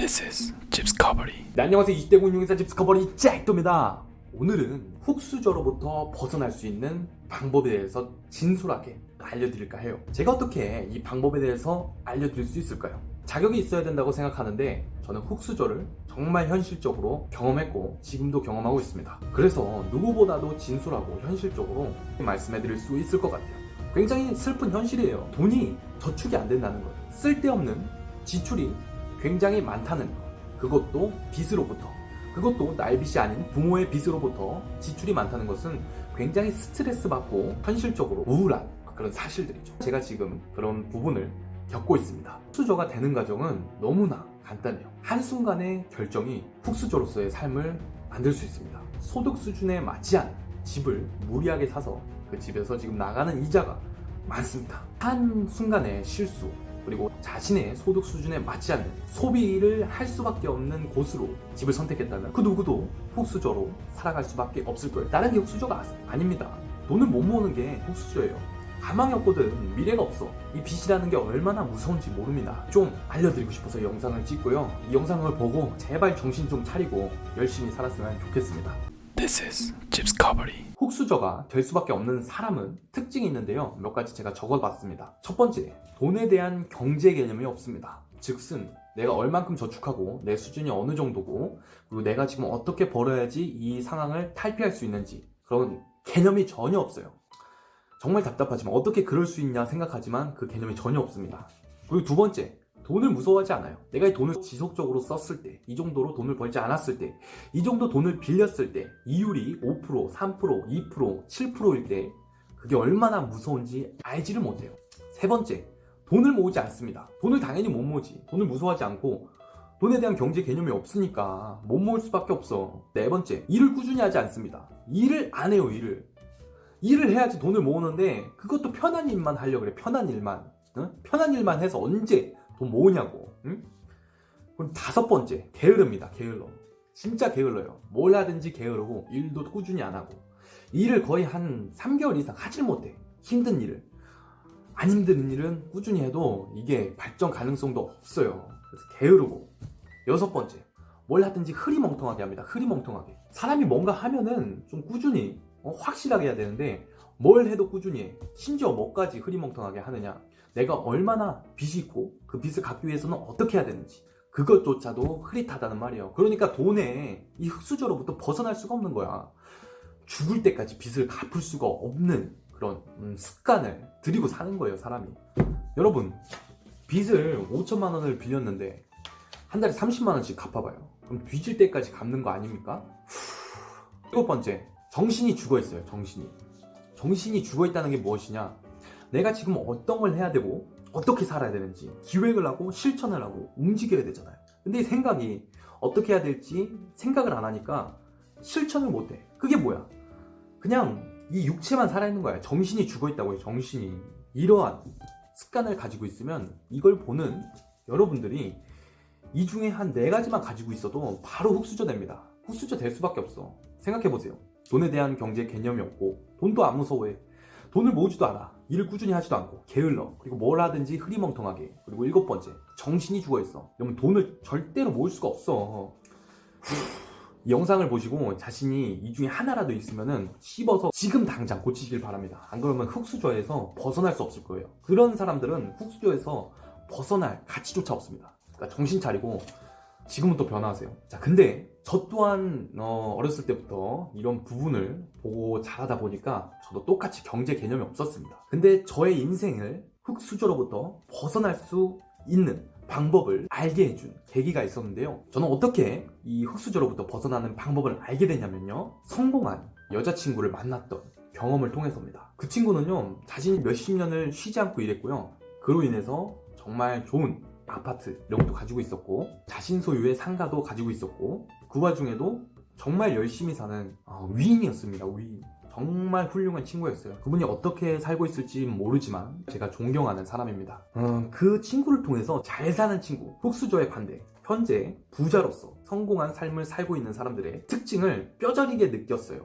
This is 집스커버리. 네, 안녕하세요. 20대 군용인사 집스커버리 잭도입니다. 오늘은 훅수저로부터 벗어날 수 있는 방법에 대해서 진솔하게 알려드릴까 해요. 제가 어떻게 이 방법에 대해서 알려드릴 수 있을까요? 자격이 있어야 된다고 생각하는데 저는 훅수저를 정말 현실적으로 경험했고 지금도 경험하고 있습니다. 그래서 누구보다도 진솔하고 현실적으로 말씀해드릴 수 있을 것 같아요. 굉장히 슬픈 현실이에요. 돈이 저축이 안 된다는 것, 쓸데없는 지출이 굉장히 많다는 것, 그것도 빚으로부터, 그것도 날 빚이 아닌 부모의 빚으로부터 지출이 많다는 것은 굉장히 스트레스 받고 현실적으로 우울한 그런 사실들이죠. 제가 지금 그런 부분을 겪고 있습니다. 훅수저가 되는 과정은 너무나 간단해요. 한순간의 결정이 훅수저로서의 삶을 만들 수 있습니다. 소득 수준에 맞지 않은 집을 무리하게 사서 그 집에서 지금 나가는 이자가 많습니다. 한순간의 실수, 그리고 자신의 소득 수준에 맞지 않는 소비를 할 수밖에 없는 곳으로 집을 선택했다면 그 누구도 훅수저로 살아갈 수밖에 없을 거예요. 다른 게 훅수저가 아닙니다. 돈을 못 모으는 게 훅수저예요. 가망이 없거든. 미래가 없어. 이 빚이라는 게 얼마나 무서운지 모릅니다. 좀 알려드리고 싶어서 영상을 찍고요. 이 영상을 보고 제발 정신 좀 차리고 열심히 살았으면 좋겠습니다. This is 집스커버리. 훅수저가 될 수밖에 없는 사람은 특징이 있는데요. 몇 가지 제가 적어봤습니다. 첫 번째, 돈에 대한 경제 개념이 없습니다. 즉슨 내가 얼만큼 저축하고 내 수준이 어느 정도고 그리고 내가 지금 어떻게 벌어야지 이 상황을 탈피할 수 있는지 그런 개념이 전혀 없어요. 정말 답답하지만 어떻게 그럴 수 있냐 생각하지만 그 개념이 전혀 없습니다. 그리고 두 번째, 돈을 무서워하지 않아요. 내가 이 돈을 지속적으로 썼을 때, 이 정도로 돈을 벌지 않았을 때, 이 정도 돈을 빌렸을 때 이율이 5%, 3%, 2%, 7%일 때 그게 얼마나 무서운지 알지를 못해요. 세 번째, 돈을 모으지 않습니다. 돈을 당연히 못 모으지. 돈을 무서워하지 않고 돈에 대한 경제 개념이 없으니까 못 모을 수밖에 없어. 네 번째, 일을 꾸준히 하지 않습니다. 일을 안 해요. 일을 해야지 돈을 모으는데 그것도 편한 일만 하려고 그래. 편한 일만. 응? 편한 일만 해서 언제 돈 모으냐고. 응? 그럼 다섯 번째, 게으릅니다. 게을러. 진짜 게을러요. 뭘 하든지 게으르고 일도 꾸준히 안 하고 일을 거의 한 3개월 이상 하질 못해. 힘든 일을. 안 힘든 일은 꾸준히 해도 이게 발전 가능성도 없어요. 그래서 게으르고. 여섯 번째, 뭘 하든지 흐리멍텅하게 합니다. 흐리멍텅하게. 사람이 뭔가 하면은 좀 꾸준히 확실하게 해야 되는데 뭘 해도 꾸준히 해. 심지어 뭐까지 흐리멍텅하게 하느냐. 내가 얼마나 빚이 있고 그 빚을 갚기 위해서는 어떻게 해야 되는지 그것조차도 흐릿하다는 말이에요. 그러니까 돈에 이 흙수저로부터 벗어날 수가 없는 거야. 죽을 때까지 빚을 갚을 수가 없는 그런 습관을 들이고 사는 거예요, 사람이. 여러분, 빚을 5천만 원을 빌렸는데 한 달에 30만 원씩 갚아봐요. 그럼 뒤질 때까지 갚는 거 아닙니까? 일곱 번째, 정신이 죽어있어요. 정신이 죽어있다는 게 무엇이냐? 내가 지금 어떤 걸 해야 되고 어떻게 살아야 되는지 기획을 하고 실천을 하고 움직여야 되잖아요. 근데 이 생각이 어떻게 해야 될지 생각을 안 하니까 실천을 못해. 그게 뭐야? 그냥 이 육체만 살아있는 거야. 정신이 죽어있다고요. 정신이. 이러한 습관을 가지고 있으면 이걸 보는 여러분들이 이 중에 한 4가지만 가지고 있어도 바로 훅수저 됩니다. 훅수저 될 수밖에 없어. 생각해보세요. 돈에 대한 경제 개념이 없고 돈도 안 무서워해. 돈을 모으지도 않아. 일을 꾸준히 하지도 않고 게을러. 그리고 뭘 하든지 흐리멍텅하게. 그리고 일곱 번째, 정신이 죽어있어. 그러면 돈을 절대로 모을 수가 없어. 이 영상을 보시고 자신이 이 중에 하나라도 있으면은 씹어서 지금 당장 고치시길 바랍니다. 안 그러면 훅수저에서 벗어날 수 없을 거예요. 그런 사람들은 훅수저에서 벗어날 가치조차 없습니다. 그러니까 정신 차리고 지금부터 변화하세요. 자, 근데 저 또한 어렸을 때부터 이런 부분을 보고 자라다 보니까 저도 똑같이 경제 개념이 없었습니다. 근데 저의 인생을 흙수저로부터 벗어날 수 있는 방법을 알게 해준 계기가 있었는데요. 저는 어떻게 이 흙수저로부터 벗어나는 방법을 알게 됐냐면요. 성공한 여자친구를 만났던 경험을 통해서입니다. 그 친구는요, 자신이 몇십 년을 쉬지 않고 일했고요. 그로 인해서 정말 좋은 아파트 이런 것도 가지고 있었고 자신 소유의 상가도 가지고 있었고 그 와중에도 정말 열심히 사는 위인이었습니다. 위인. 정말 훌륭한 친구였어요. 그분이 어떻게 살고 있을지 모르지만 제가 존경하는 사람입니다. 그 친구를 통해서 잘 사는 친구, 흙수저의 반대, 현재 부자로서 성공한 삶을 살고 있는 사람들의 특징을 뼈저리게 느꼈어요.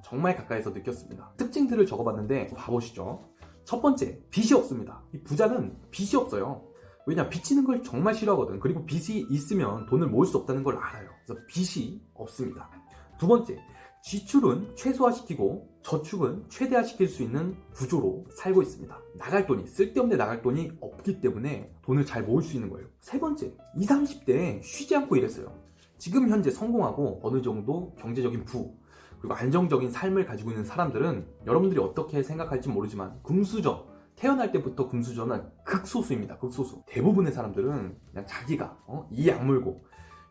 정말 가까이서 느꼈습니다. 특징들을 적어봤는데 봐보시죠. 첫 번째, 빚이 없습니다. 이 부자는 빚이 없어요. 왜냐, 빚지는 걸 정말 싫어하거든. 그리고 빚이 있으면 돈을 모을 수 없다는 걸 알아요. 그래서 빚이 없습니다. 두 번째, 지출은 최소화시키고 저축은 최대화시킬 수 있는 구조로 살고 있습니다. 나갈 돈이, 쓸데없는 나갈 돈이 없기 때문에 돈을 잘 모을 수 있는 거예요. 세 번째, 20, 30대에 쉬지 않고 일했어요. 지금 현재 성공하고 어느 정도 경제적인 부호, 그리고 안정적인 삶을 가지고 있는 사람들은 여러분들이 어떻게 생각할지 모르지만 금수저, 태어날 때부터 금수저는 극소수입니다. 극소수. 대부분의 사람들은 그냥 자기가 이 악물고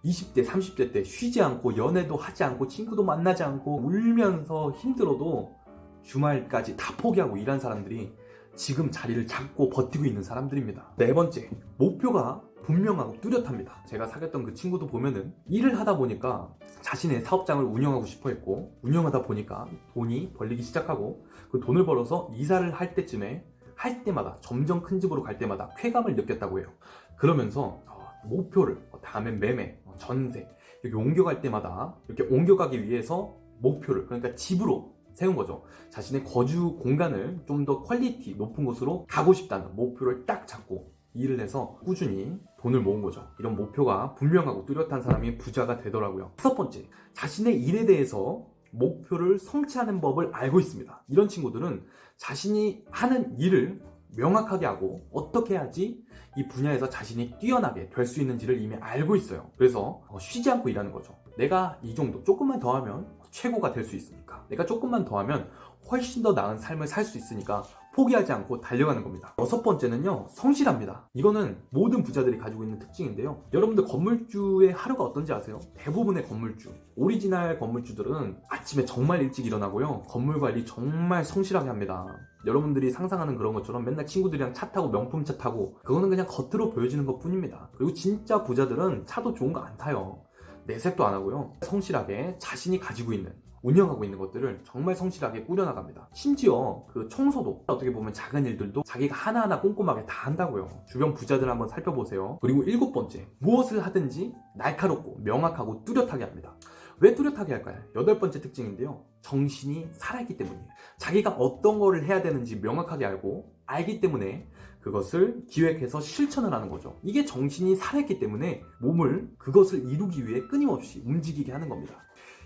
20대, 30대 때 쉬지 않고 연애도 하지 않고 친구도 만나지 않고 울면서 힘들어도 주말까지 다 포기하고 일한 사람들이 지금 자리를 잡고 버티고 있는 사람들입니다. 네 번째, 목표가 분명하고 뚜렷합니다. 제가 사귀었던 그 친구도 보면은 일을 하다 보니까 자신의 사업장을 운영하고 싶어 했고, 운영하다 보니까 돈이 벌리기 시작하고, 그 돈을 벌어서 이사를 할 때쯤에 할 때마다 점점 큰 집으로 갈 때마다 쾌감을 느꼈다고 해요. 그러면서 목표를 다음엔 매매, 전세 이렇게 옮겨갈 때마다 이렇게 옮겨가기 위해서 목표를, 그러니까 집으로 세운 거죠. 자신의 거주 공간을 좀 더 퀄리티 높은 곳으로 가고 싶다는 목표를 딱 잡고 일을 해서 꾸준히 돈을 모은 거죠. 이런 목표가 분명하고 뚜렷한 사람이 부자가 되더라고요. 다섯 번째, 자신의 일에 대해서 목표를 성취하는 법을 알고 있습니다. 이런 친구들은 자신이 하는 일을 명확하게 하고 어떻게 해야지 이 분야에서 자신이 뛰어나게 될 수 있는지를 이미 알고 있어요. 그래서 쉬지 않고 일하는 거죠. 내가 이 정도 조금만 더 하면 최고가 될 수 있으니까, 내가 조금만 더 하면 훨씬 더 나은 삶을 살 수 있으니까 포기하지 않고 달려가는 겁니다. 여섯 번째는요, 성실합니다. 이거는 모든 부자들이 가지고 있는 특징인데요. 여러분들 건물주의 하루가 어떤지 아세요? 대부분의 건물주, 오리지널 건물주들은 아침에 정말 일찍 일어나고요, 건물 관리 정말 성실하게 합니다. 여러분들이 상상하는 그런 것처럼 맨날 친구들이랑 차 타고 명품차 타고, 그거는 그냥 겉으로 보여지는 것 뿐입니다. 그리고 진짜 부자들은 차도 좋은 거 안 타요. 내색도 안 하고요, 성실하게 자신이 가지고 있는, 운영하고 있는 것들을 정말 성실하게 꾸려나갑니다. 심지어 그 청소도 어떻게 보면 작은 일들도 자기가 하나하나 꼼꼼하게 다 한다고요. 주변 부자들 한번 살펴보세요. 그리고 일곱 번째, 무엇을 하든지 날카롭고 명확하고 뚜렷하게 합니다. 왜 뚜렷하게 할까요? 여덟 번째 특징인데요, 정신이 살아있기 때문이에요. 자기가 어떤 거를 해야 되는지 명확하게 알기 때문에 그것을 기획해서 실천을 하는 거죠. 이게 정신이 살아있기 때문에 몸을 그것을 이루기 위해 끊임없이 움직이게 하는 겁니다.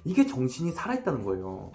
이게 정신이 살아있다는 거예요.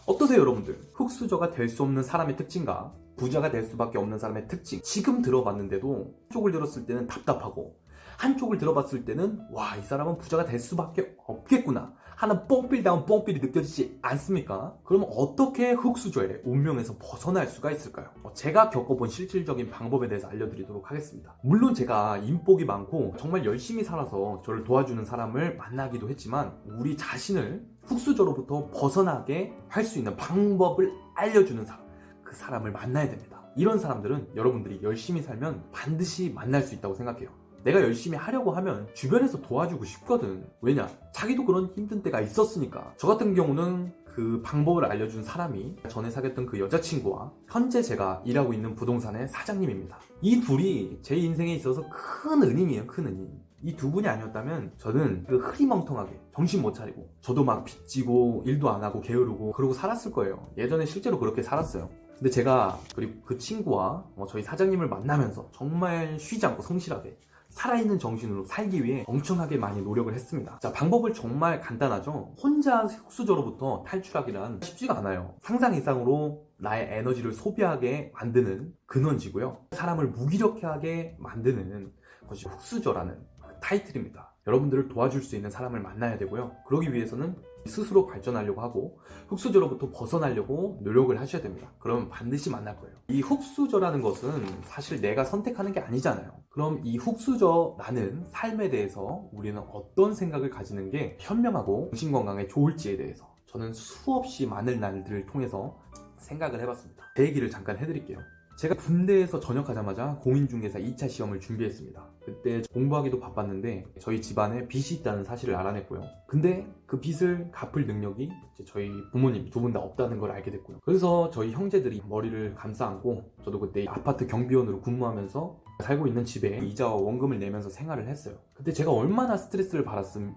어떠세요, 여러분들? 흙수저가 될 수 없는 사람의 특징과 부자가 될 수밖에 없는 사람의 특징, 지금 들어봤는데도 한쪽을 들었을 때는 답답하고, 한쪽을 들어봤을 때는 와, 이 사람은 부자가 될 수밖에 없겠구나 하는 뻥필다운 뻥필이 느껴지지 않습니까? 그럼 어떻게 흙수저의 운명에서 벗어날 수가 있을까요? 제가 겪어본 실질적인 방법에 대해서 알려드리도록 하겠습니다. 물론 제가 인복이 많고 정말 열심히 살아서 저를 도와주는 사람을 만나기도 했지만, 우리 자신을 흙수저로부터 벗어나게 할 수 있는 방법을 알려주는 사람, 그 사람을 만나야 됩니다. 이런 사람들은 여러분들이 열심히 살면 반드시 만날 수 있다고 생각해요. 내가 열심히 하려고 하면 주변에서 도와주고 싶거든. 왜냐? 자기도 그런 힘든 때가 있었으니까. 저 같은 경우는 그 방법을 알려준 사람이 전에 사귀었던 그 여자친구와 현재 제가 일하고 있는 부동산의 사장님입니다. 이 둘이 제 인생에 있어서 큰 은인이에요, 큰 은인. 이 두 분이 아니었다면 저는 그 흐리멍텅하게 정신 못 차리고, 저도 막 빚지고 일도 안 하고 게으르고 그러고 살았을 거예요. 예전에 실제로 그렇게 살았어요. 근데 제가 그리고 그 친구와 저희 사장님을 만나면서 정말 쉬지 않고 성실하게 살아있는 정신으로 살기 위해 엄청나게 많이 노력을 했습니다. 자, 방법은 정말 간단하죠. 혼자 흙수저로부터 탈출하기란 쉽지가 않아요. 상상 이상으로 나의 에너지를 소비하게 만드는 근원지고요, 사람을 무기력하게 만드는 것이 흙수저라는 타이틀입니다. 여러분들을 도와줄 수 있는 사람을 만나야 되고요, 그러기 위해서는 스스로 발전하려고 하고 흙수저로부터 벗어나려고 노력을 하셔야 됩니다. 그러면 반드시 만날 거예요. 이 흙수저라는 것은 사실 내가 선택하는 게 아니잖아요. 그럼 이 흙수저라는 삶에 대해서 우리는 어떤 생각을 가지는 게 현명하고 정신건강에 좋을지에 대해서 저는 수없이 많은 날들을 통해서 생각을 해봤습니다. 제 얘기를 잠깐 해드릴게요. 제가 군대에서 전역하자마자 공인중개사 2차 시험을 준비했습니다. 그때 공부하기도 바빴는데 저희 집안에 빚이 있다는 사실을 알아냈고요. 근데 그 빚을 갚을 능력이 저희 부모님 두 분 다 없다는 걸 알게 됐고요. 그래서 저희 형제들이 머리를 감싸 안고, 저도 그때 아파트 경비원으로 근무하면서 살고 있는 집에 이자와 원금을 내면서 생활을 했어요. 그때 제가 얼마나 스트레스를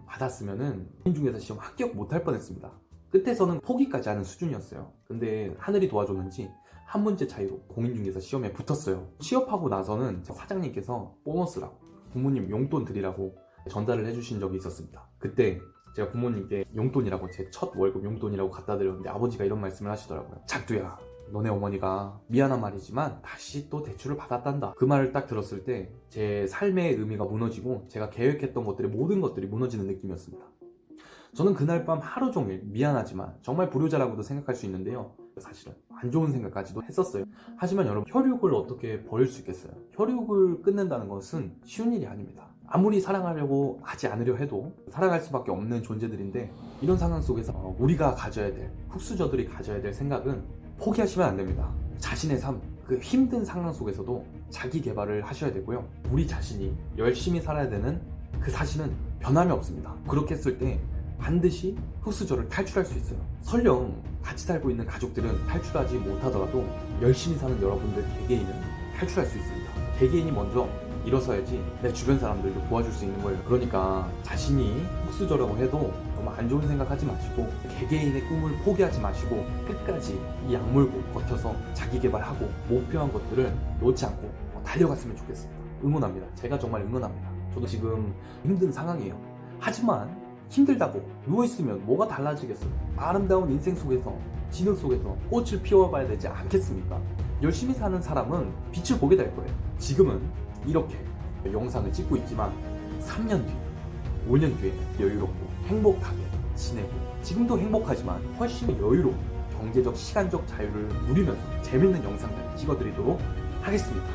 받았으면은 공인중개사 시험 합격 못할 뻔했습니다. 끝에서는 포기까지 하는 수준이었어요. 근데 하늘이 도와줬는지 한 문제 차이로 공인중개사 시험에 붙었어요. 취업하고 나서는 사장님께서 보너스라고 부모님 용돈 드리라고 전달을 해주신 적이 있었습니다. 그때 제가 부모님께 용돈이라고 제 첫 월급 용돈이라고 갖다 드렸는데 아버지가 이런 말씀을 하시더라고요. 작두야, 너네 어머니가 미안한 말이지만 다시 또 대출을 받았단다. 그 말을 딱 들었을 때 제 삶의 의미가 무너지고 제가 계획했던 것들이 모든 것들이 무너지는 느낌이었습니다. 저는 그날 밤 하루 종일 미안하지만 정말 불효자라고도 생각할 수 있는데요. 사실은 안 좋은 생각까지도 했었어요. 하지만 여러분, 혈육을 어떻게 버릴 수 있겠어요? 혈육을 끊는다는 것은 쉬운 일이 아닙니다. 아무리 사랑하려고 하지 않으려 해도 살아갈 수밖에 없는 존재들인데, 이런 상황 속에서 우리가 가져야 될, 흙수저들이 가져야 될 생각은 포기하시면 안 됩니다. 자신의 삶, 그 힘든 상황 속에서도 자기 개발을 하셔야 되고요. 우리 자신이 열심히 살아야 되는 그 사실은 변함이 없습니다. 그렇게 했을 때 반드시 흙수저를 탈출할 수 있어요. 설령 같이 살고 있는 가족들은 탈출하지 못하더라도 열심히 사는 여러분들 개개인은 탈출할 수 있습니다. 개개인이 먼저 일어서야지 내 주변 사람들도 도와줄 수 있는 거예요. 그러니까 자신이 흙수저라고 해도 너무 안 좋은 생각하지 마시고, 개개인의 꿈을 포기하지 마시고 끝까지 이 악물고 버텨서 자기 개발하고 목표한 것들을 놓지 않고 달려갔으면 좋겠습니다. 응원합니다. 제가 정말 응원합니다. 저도 지금 힘든 상황이에요. 하지만 힘들다고 누워있으면 뭐가 달라지겠어요? 아름다운 인생 속에서, 진흙 속에서 꽃을 피워봐야 되지 않겠습니까? 열심히 사는 사람은 빛을 보게 될 거예요. 지금은 이렇게 영상을 찍고 있지만 3년 뒤, 5년 뒤에 여유롭고 행복하게 지내고, 지금도 행복하지만 훨씬 여유로운 경제적, 시간적 자유를 누리면서 재밌는 영상들을 찍어드리도록 하겠습니다.